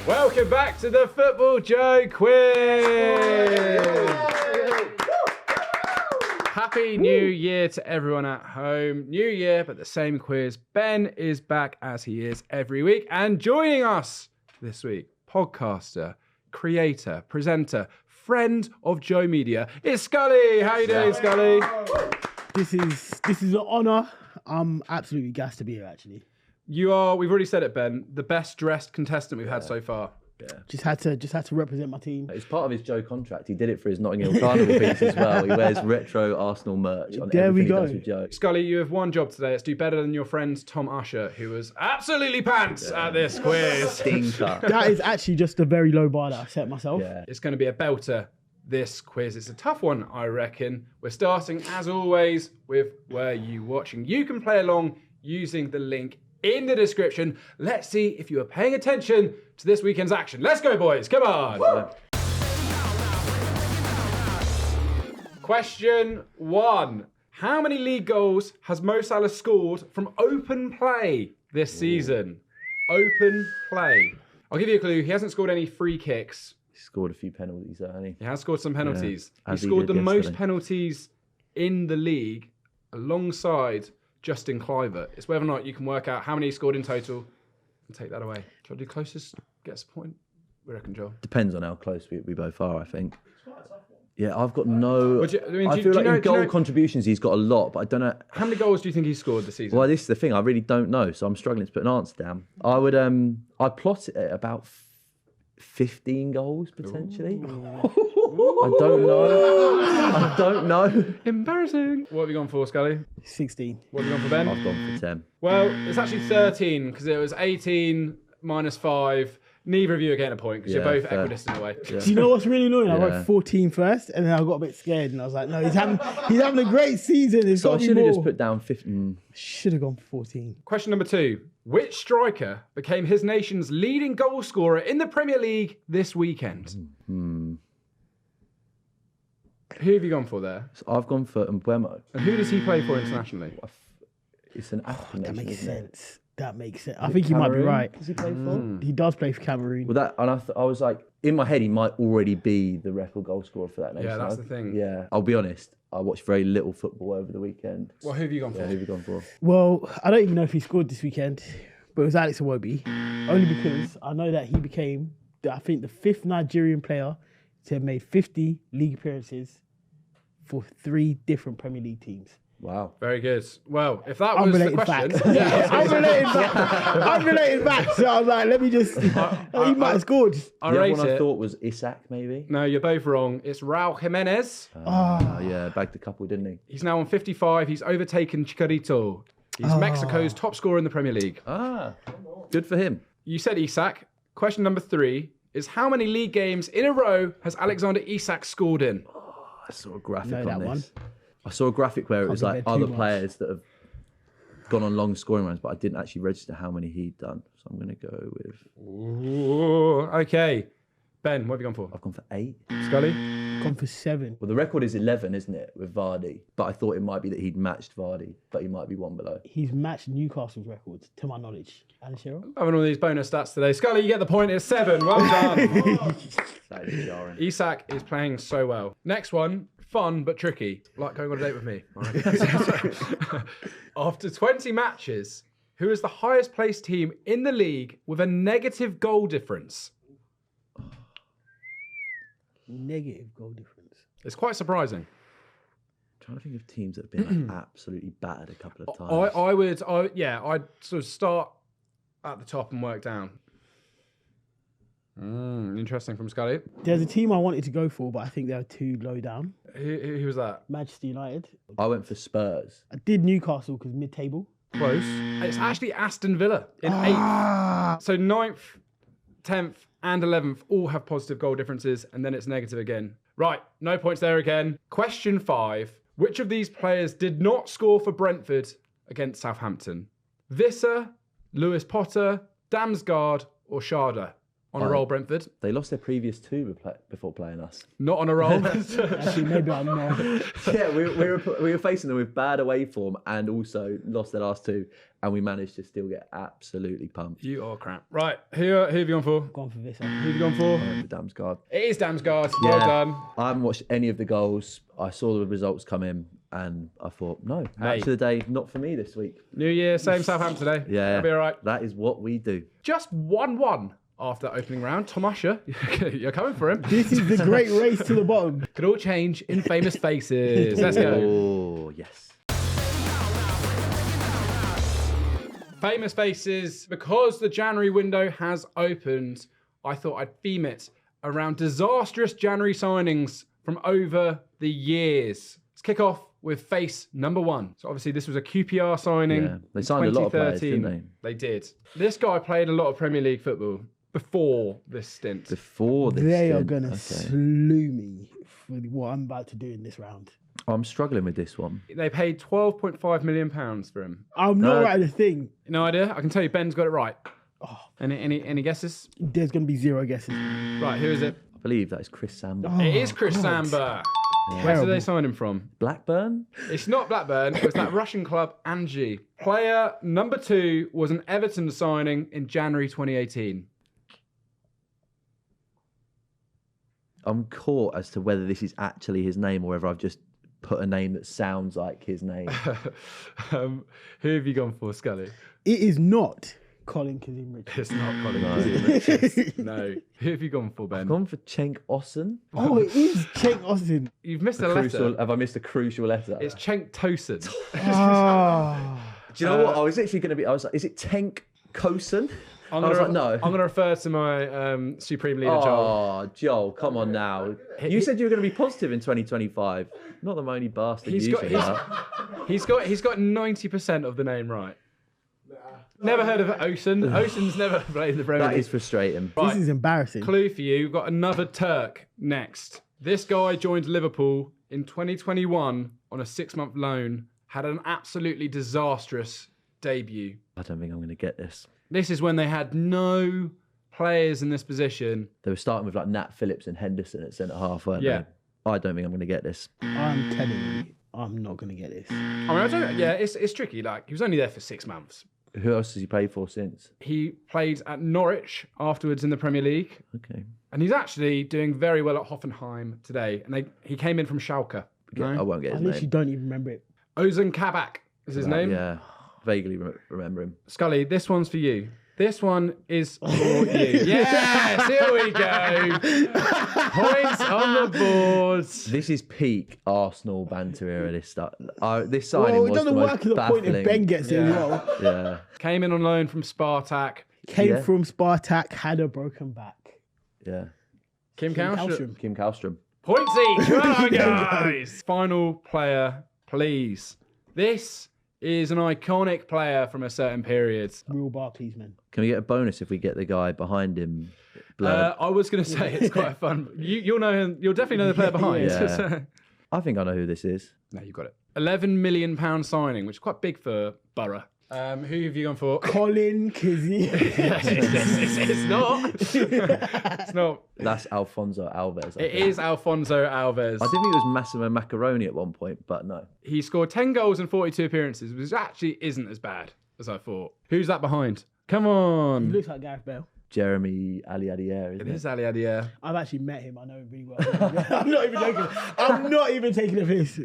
Welcome back to the FootballJOE Quiz. Happy New Year to everyone at home. New year, but the same quiz. Ben is back as he is every week. And joining us this week, podcaster, creator, presenter, friend of Joe Media, it's Scully. How you doing, Scully? This is an honour. I'm absolutely gassed to be here, actually. You are, we've already said it, Ben, the best dressed contestant we've had so far. Yeah. Just had to represent my team. It's part of his Joe contract. He did it for his Notting Hill Carnival piece as well. He wears retro Arsenal merch on everything he does with Joe. Scully, you have one job today. It's do better than your friend Tom Usher, who was absolutely pants at this quiz. Stinker. That is actually just a very low bar that I set myself. Yeah. It's going to be a belter, this quiz. It's a tough one, I reckon. We're starting, as always, with Were You Watching? You can play along using the link in the description. Let's see if you are paying attention to this weekend's action. Let's go, boys. Come on. Woo! Question 1. How many league goals has Mo Salah scored from open play this season? Open play. I'll give you a clue. He hasn't scored any free kicks. He scored a few penalties, hasn't he? He has scored some penalties. Yeah, he scored the most penalties in the league alongside Justin Kluivert. It's whether or not you can work out how many he scored in total and take that away. Shall I do closest gets a point? We reckon, Joel? Depends on how close we both are, I think. Yeah, I've got no... I feel like in goal contributions, he's got a lot, but I don't know... How many goals do you think he scored this season? Well, this is the thing. I really don't know, so I'm struggling to put an answer down. I'd plot it at about 15 goals, potentially. I don't know. Embarrassing. What have you gone for, Scully? 16. What have you gone for, Ben? I've gone for 10. Well, it's actually 13 because it was 18 minus 5. Neither of you are getting a point because you're both equidistant away. Yeah. Do you know what's really annoying? I wrote 14 first, and then I got a bit scared, and I was like, no, he's having a great season. So I should have just put down 15. Should have gone for 14. Question number 2. Which striker became his nation's leading goal scorer in the Premier League this weekend? Who have you gone for there? So I've gone for Mbeumo. And who does he play for internationally? It's an African That nation, makes isn't it? sense. That makes sense. I think he might be right. Does he play for? He does play for Cameroon. Well, I was like, in my head, he might already be the record goal scorer for that nation. Yeah, that's the thing. Yeah, I'll be honest. I watched very little football over the weekend. Well, who have you gone for? Yeah, who have you gone for? Well, I don't even know if he scored this weekend, but it was Alex Iwobi. Only because I know that he became, I think, the 5th Nigerian player to have made 50 league appearances for 3 different Premier League teams. Wow. Very good. Well, if that was the question... Unrelated back. So I was like, let me just... he might have scored. The other one I thought was Isak, maybe. No, you're both wrong. It's Raul Jimenez. Yeah, bagged a couple, didn't he? He's now on 55. He's overtaken Chicharito. He's Mexico's top scorer in the Premier League. Good for him. You said Isak. Question number 3 is how many league games in a row has Alexander-Isak scored in? I saw a graphic on that this. one. I saw a graphic where it was like other players that have gone on long scoring runs, but I didn't actually register how many he'd done. So I'm going to go with... Ooh, okay. Ben, what have you gone for? I've gone for 8. Scully? Gone for 7. Well, the record is 11, isn't it, with Vardy? But I thought it might be that he'd matched Vardy, but he might be one below. He's matched Newcastle's records, to my knowledge. Alan Shearer? Having all these bonus stats today. Scully, you get the point. It's 7. Well done. That is jarring. Isak is playing so well. Next one. Fun but tricky, like going on a date with me. All right. After 20 matches, who is the highest placed team in the league with a negative goal difference? Negative goal difference. It's quite surprising. I'm trying to think of teams that have been like, absolutely battered a couple of times. I'd sort of start at the top and work down. Interesting from Scully. There's a team I wanted to go for, but I think they were too low down. Who was that? Manchester United. I went for Spurs. I did Newcastle because mid-table. Close. It's actually Aston Villa in 8th. So 9th, 10th and 11th all have positive goal differences, and then it's negative again. Right, no points there again. Question 5. Which of these players did not score for Brentford against Southampton? Visser, Lewis Potter, Damsgaard or Sharda? On a roll, Brentford. They lost their previous two before playing us. Not on a roll. Actually, maybe I'm not. Yeah, we were facing them with bad away form and also lost their last two, and we managed to still get absolutely pumped. You are crap. Right, who have you gone for? Gone for this. Who have you gone for? The Damsgaard. It is Damsgaard. Well done. I haven't watched any of the goals. I saw the results come in, and I thought, no, match of the day, not for me this week. New year, same Southampton today. Yeah, That'll be all right. That is what we do. Just 1-1 after opening round. Tomasha, you're coming for him. This is the great race to the bottom. Could all change in famous faces. Let's go. Oh, yes. Famous faces. Because the January window has opened, I thought I'd theme it around disastrous January signings from over the years. Let's kick off with face number 1. So obviously this was a QPR signing. Yeah, they signed a lot of players, didn't they? They did. This guy played a lot of Premier League football before this stint. They are going to slew me for what I'm about to do in this round. I'm struggling with this one. They paid £12.5 million for him. I'm not right at the thing. No idea. I can tell you Ben's got it right. Oh. Any guesses? There's going to be 0 guesses. Right, who is it? I believe that is Chris Samba. It is Chris Samba. Where did they sign him from? Blackburn? It's not Blackburn. It was that Russian club, Anzhi. Player number 2 was an Everton signing in January 2018. I'm caught as to whether this is actually his name or whether I've just put a name that sounds like his name. Who have you gone for, Scully? It is not Colin Kazim-Richards. It's not Colin Kazim-Richards. No. Who have you gone for, Ben? I've gone for Cenk Ossen. Oh, it is Cenk Ossen. You've missed a letter. Have I missed a crucial letter? It's Cenk Tosun. Do you know what? I was literally going to be... I was like, is it Cenk Kosen? I'm I was like, no. I'm going to refer to my Supreme Leader, Joel. Oh, Joel, come on now. You said you were going to be positive in 2025. Not the moany bastard He's got 90% of the name right. Never heard of Osen. Osen's never played in the Premier League. That is frustrating. This is embarrassing. Clue for you. We've got another Turk next. This guy joined Liverpool in 2021 on a 6-month loan. Had an absolutely disastrous debut. I don't think I'm going to get this. This is when they had no players in this position. They were starting with like Nat Phillips and Henderson at centre half, weren't they? I don't think I'm going to get this. I'm telling you, I'm not going to get this. It's tricky. Like, he was only there for 6 months. Who else has he played for since? He played at Norwich afterwards in the Premier League. Okay. And he's actually doing very well at Hoffenheim today. And he came in from Schalke. No? I won't get his I literally name. don't even remember it. Ozan Kabak is his name. Yeah, vaguely remember him. Scully, this one's for you. This one is for you. Yes, here we go. Points on the board. This is peak Arsenal banter era. This stuff. This signing Well, it was the doesn't most work to the baffling. point if Ben gets it as well. Yeah. Came in on loan from Spartak. Came from Spartak, had a broken back. Yeah. Kim Kallstrom. Kim Kallstrom. Points each. Well done, guys. Final player, please. This is an iconic player from a certain period. Real Barclays, man. Can we get a bonus if we get the guy behind him? I was going to say it's quite fun. You'll know him. You'll definitely know the player behind. Yeah. I think I know who this is. No, you got it. £11 million signing, which is quite big for Borough. Who have you gone for? Colin Kizzy. It's not. It's not. That's Alfonso Alves. It is Alfonso Alves. I did think it was Massimo Macaroni at one point, but no. He scored 10 goals in 42 appearances, which actually isn't as bad as I thought. Who's that behind? Come He on. looks like Gareth Bale. Jeremy Aliadier, isn't It is Ali Adier. I've actually met him. I know him really well. I'm not even joking. I'm not even taking a piss.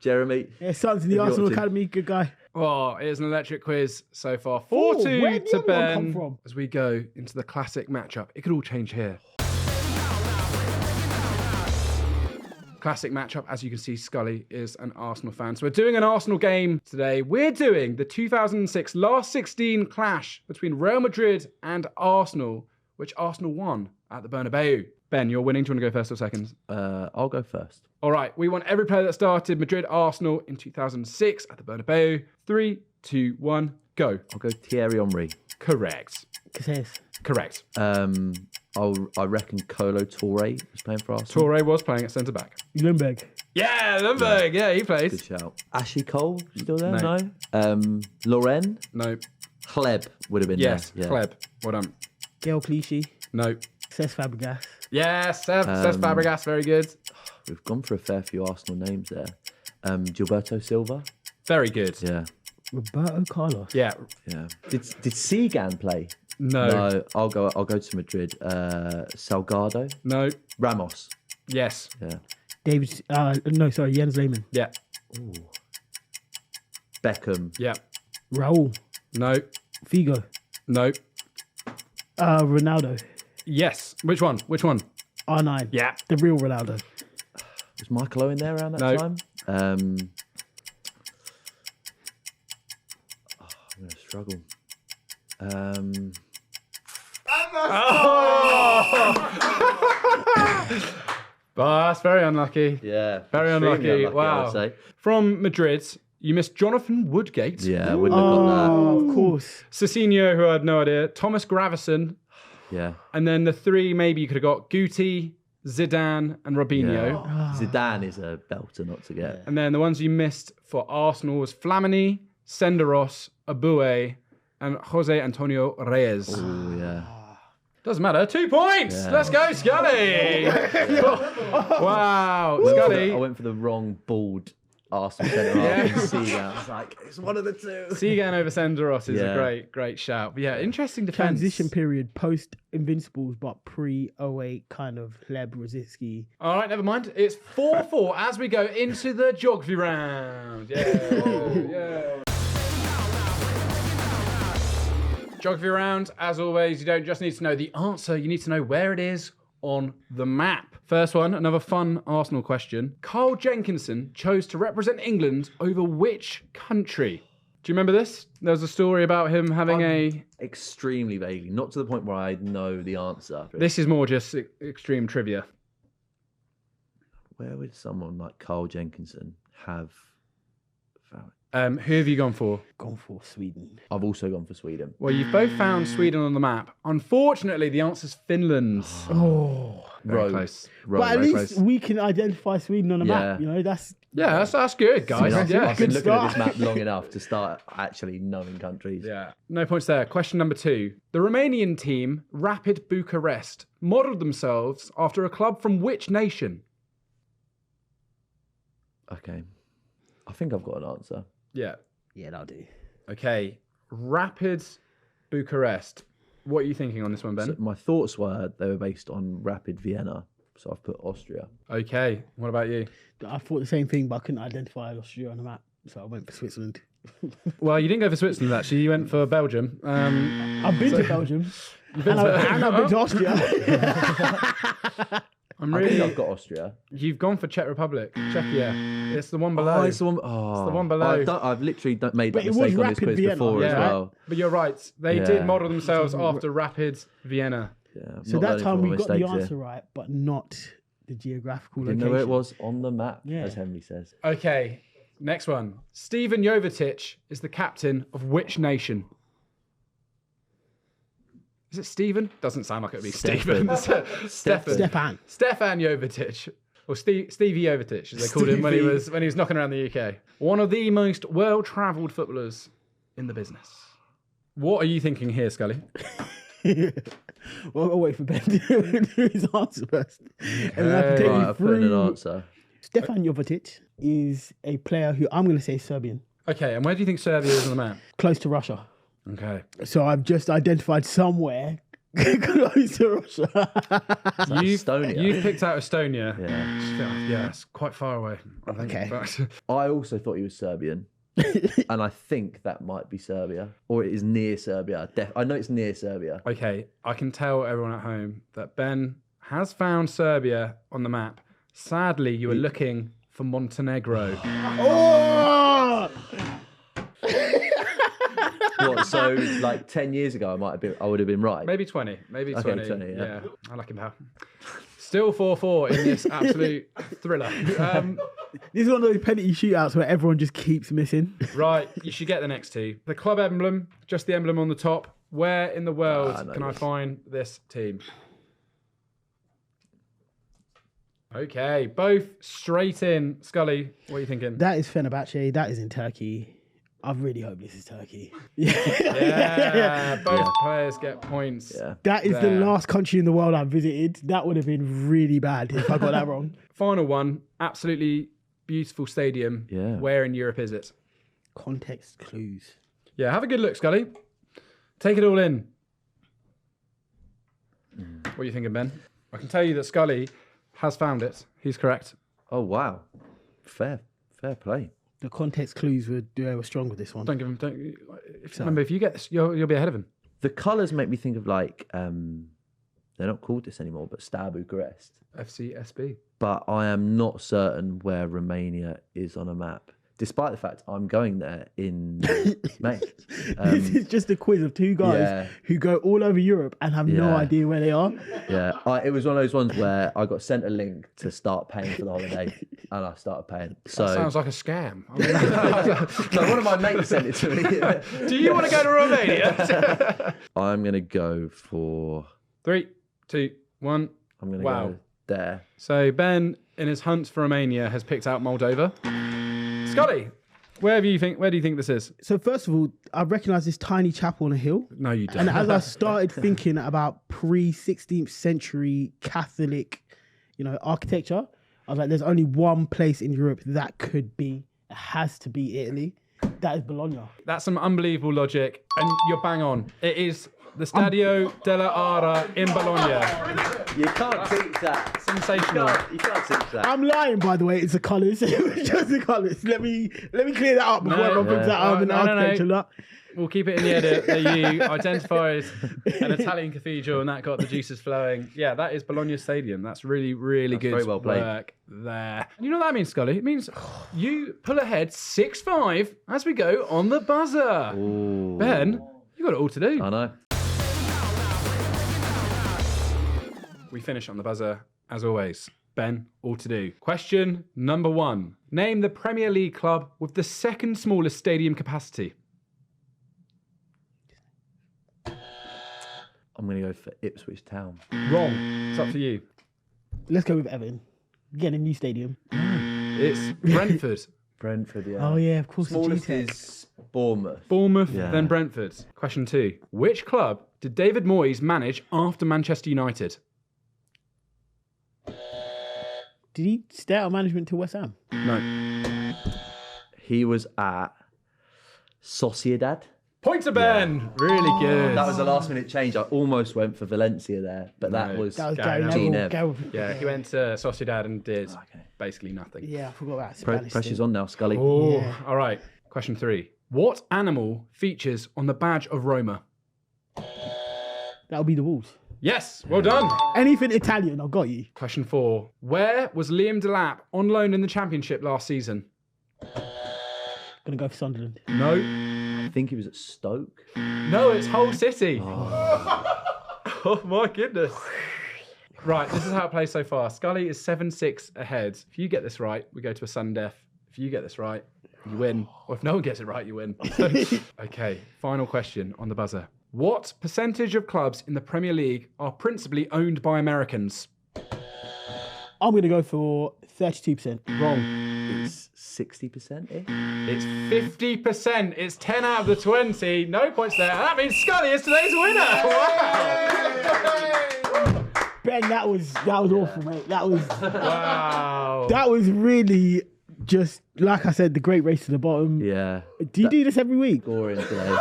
Jeremy. Yeah, son's in the Have you Arsenal watched him? Academy. Good guy. Oh, it is an electric quiz so far. Where 4-2 did to the other one Ben come from? as we go into the classic matchup. It could all change here. Classic matchup. As you can see, Scully is an Arsenal fan. So we're doing an Arsenal game today. We're doing the 2006 last 16 clash between Real Madrid and Arsenal, which Arsenal won at the Bernabeu. Ben, you're winning. Do you want to go first or second? I'll go first. All right. We want every player that started Madrid-Arsenal in 2006 at the Bernabeu. 3, 2, 1, go. I'll go Thierry Henry. Correct. Correct. I reckon Kolo Touré was playing for Arsenal. Touré was playing at centre-back. Lundberg. Yeah, Lundberg. Yeah, he plays. Good shout. Ashley Cole still there? No. No. Loren. No. Hleb would have been Yes, there. Kleb. Well done. Gail Clichy. No. Cesc Fabregas. Yes, Cesc Fabregas, very good. We've gone for a fair few Arsenal names there. Gilberto Silva. Very good. Yeah. Roberto Carlos. Yeah. Yeah. Did Seagan play? No. No. I'll go to Madrid. Salgado. No. Ramos. Yes. Yeah. Jens Lehmann. Yeah. Ooh. Beckham. Yeah. Raul. No. Figo. No. Ronaldo. Yes. Which one? R9. Yeah. The real Ronaldo. Was Michael Owen there around that No. time? I'm going to struggle. Oh, that's very unlucky. Yeah. Very extremely unlucky. I Wow. would say. From Madrid, you missed Jonathan Woodgate. Yeah, I wouldn't have got Oh, of course. Cicinho, who I had no idea. Thomas Gravison. that. Yeah. And then the three maybe you could have got Guti, Zidane, and Robinho. Yeah. Zidane is a belter not to get. And then the ones you missed for Arsenal was Flamini, Senderos, Abue, and Jose Antonio Reyes. Oh, yeah. Doesn't matter. 2 points. Yeah. Let's go, Scully. Wow, Scully. I went for the wrong bald Arsenal centre half in Seagan. I was like, it's one of the two. Seagan over Senderos is Yeah. a great shout. But yeah, interesting defense. Transition period post Invincibles, but pre 08 kind of Hleb Rosicki. All right, never mind. It's 4-4 as we go into the geography round. Yeah. Geography round, as always, you don't just need to know the answer, you need to know where it is on the map. First one, another fun Arsenal question. Carl Jenkinson chose to represent England over which country? Do you remember this? There was a story about him having Extremely vaguely, not to the point where I know the answer. This is more just extreme trivia. Where would someone like Carl Jenkinson have found? Who have you gone for? Gone for Sweden. I've also gone for Sweden. Well, you've both found Sweden on the map. Unfortunately, the answer's Finland. Oh. Very close. Rogue. But at very least close. we can identify Sweden on the map. Yeah. You know, that's Yeah, that's good, guys. I've Yeah. been Good looking at start. this map long enough to start actually knowing countries. Yeah. No points there. Question number 2. The Romanian team, Rapid Bucharest, modelled themselves after a club from which nation? Okay. I think I've got an answer. Yeah. yeah, that'll do. Okay. Rapid Bucharest. What are you thinking on this one, Ben? So my thoughts were they were based on Rapid Vienna, so I've put Austria. Okay. What about you? I thought the same thing, but I couldn't identify Austria on the map, so I went for Switzerland. Well, you didn't go for Switzerland, actually. You went for Belgium. I've been to Belgium, You've been and to- I've been to Austria. I'm I think really... I've got Austria. You've gone for Czech Republic. Czechia. It's the one below. Oh, it's the one. Oh, the one below. I've literally made But that it was mistake on this Rapid quiz Vienna. before as Yeah. well. But you're right. They Yeah. did model themselves after Rapid Vienna. Yeah, I'm So not that learning time from my we got the mistakes here. answer right, but not the geographical Didn't location. know where it was on the map, Yeah. as Henry says. Okay, next one. Steven Jovetic is the captain of which nation? Is it Stephen? Doesn't sound like it would be Stephen. Stefan. Stefan. Jovetic. Or Stevie Jovetic, as they called him when he was knocking around the UK. One of the most well-travelled footballers in the business. What are you thinking here, Scully? Well, I'll wait for Ben to do his answer first. And then I can take Right, you I've put in an through. answer. Stefan Jovetic is a player who I'm going to say is Serbian, Okay, and where do you think Serbia is on the map? close to Russia. Okay. So I've just identified somewhere close to Russia. Estonia. You've picked out Estonia. Yeah. Yeah, it's quite far away, I think. Okay. But- I also thought he was Serbian. And I think that might be Serbia. Or it is near Serbia. I know it's near Serbia. Okay, I can tell everyone at home that Ben has found Serbia on the map. Sadly, you were looking for Montenegro. Oh! What, so like 10 years ago I would have been right. Maybe 20. Maybe 20. 20, yeah. Yeah, I like him now. Still 4-4 in this absolute thriller. This is one of those penalty shootouts where everyone just keeps missing. Right, you should get the next two. The club emblem, just the emblem on the top. Where in the world no, can I yes. find this team? Okay, both straight in. Scully, what are you thinking? That is Fenerbahce. That is in Turkey. I really hope this is Turkey. Yeah, both players get points. Yeah. That is the last country in the world I visited. That would have been really bad if I got that wrong. Final one, absolutely beautiful stadium. Yeah. Where in Europe is it? Context clues. Yeah, have a good look, Scully. Take it all in. What are you thinking, Ben? I can tell you that Scully has found it. He's correct. Oh, wow. Fair play. The context clues were strong with this one. Don't give him. Remember, if you get this, you'll be ahead of him. The colours make me think of like, they're not called this anymore, but Steaua Bucharest. FCSB. But I am not certain where Romania is on a map, despite the fact I'm going there in May. This is just a quiz of two guys who go all over Europe and have no idea where they are. Yeah, it was one of those ones where I got sent a link to start paying for the holiday, and I started paying. So That sounds like a scam. I mean, no, one of my mates sent it to me. do you want to go to Romania? I'm gonna go for. 3, 2, 1. I'm gonna go there. So Ben, in his hunt for Romania, has picked out Moldova. Scully, where do you think this is? So first of all, I recognise this tiny chapel on a hill. No, you don't. And as I started thinking about pre-16th century Catholic, architecture, I was like, there's only one place in Europe that could be. It has to be Italy. That is Bologna. That's some unbelievable logic, and you're bang on. It is the Stadio della Ara in Bologna. You can't teach that. Sensational. You can't teach that. I'm lying, by the way. It's the colours. It was just the colours. Let me clear that up before everyone thinks that I'm an architecture. No. We'll keep it in the edit that you identified an Italian cathedral and that got the juices flowing. Yeah, that is Bologna Stadium. That's really, really good very well played. work there. And you know what that means, Scully? It means you pull ahead 6-5 as we go on the buzzer. Ooh. Ben, you got it all to do. I know. We finish on the buzzer, as always. Ben, all to do. Question number 1. Name the Premier League club with the second smallest stadium capacity. I'm going to go for Ipswich Town. Wrong. It's up to you. Let's go with Everton. Get a new stadium. It's Brentford. Brentford, yeah. Oh, yeah, of course. Smallest the G-Tech. is Bournemouth. Bournemouth, Yeah. then Brentford. Question 2. Which club did David Moyes manage after Manchester United? Did he stay out of management to West Ham? No. He was at Sociedad. Point to Ben. Really good. That was a last minute change. I almost went for Valencia there, but that was That was Gary Gary Neville. Neville. Yeah, he went to Sociedad and did basically nothing. Yeah, I forgot about Spanish. pressure's on now, Scully. Oh, Yeah. all right. Question 3. What animal features on the badge of Roma? That'll be the Wolves. Yes, well done. Anything Italian, I've got you. Question 4. Where was Liam Delap on loan in the Championship last season? Gonna go for Sunderland. No. I think he was at Stoke. No, it's Hull City. Oh my goodness. Right, this is how it plays so far. Scully is 7-6 ahead. If you get this right, we go to a sudden death. If you get this right, you win. Or if no one gets it right, you win. Okay, final question on the buzzer. What percentage of clubs in the Premier League are principally owned by Americans? I'm gonna go for 32%. Wrong. It's 60%-ish. It's 50%. It's 10 out of the 20. No points there. And that means Scully is today's winner. Wow. Ben, that was awful, mate. Wow. That was really just, like I said, the great race to the bottom. Yeah. Do you do this every week? Boring today.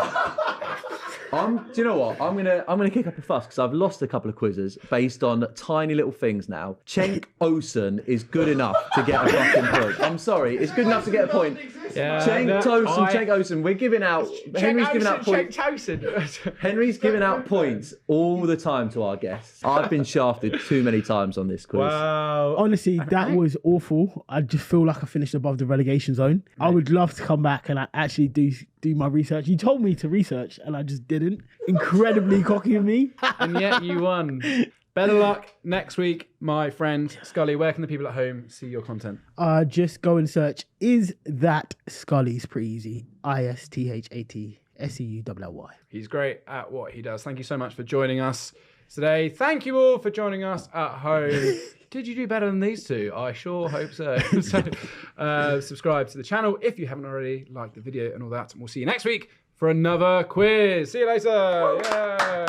Do you know what? I'm gonna kick up a fuss because I've lost a couple of quizzes based on tiny little things now. Cenk Osun is good enough to get a fucking point. I'm sorry, it's good enough to get a point. Yeah, Cenk Osun, we're giving out. Henry's giving out points. Henry's giving out points all the time to our guests. I've been shafted too many times on this quiz. Wow. Honestly, that was awful. I just feel like I finished above the relegation zone. I would love to come back and I actually do my research. You told me to research and I just didn't. Incredibly cocky of me. And yet you won. Better luck next week, my friend. Scully, where can the people at home see your content? Just go and search, is that Scully's pretty easy. ISTHATSEULLY. He's great at what he does. Thank you so much for joining us. today. Thank you all for joining us at home. Did you do better than these two? I sure hope so. Subscribe to the channel if you haven't already. Like the video and all that. And we'll see you next week for another quiz. See you later. Yay.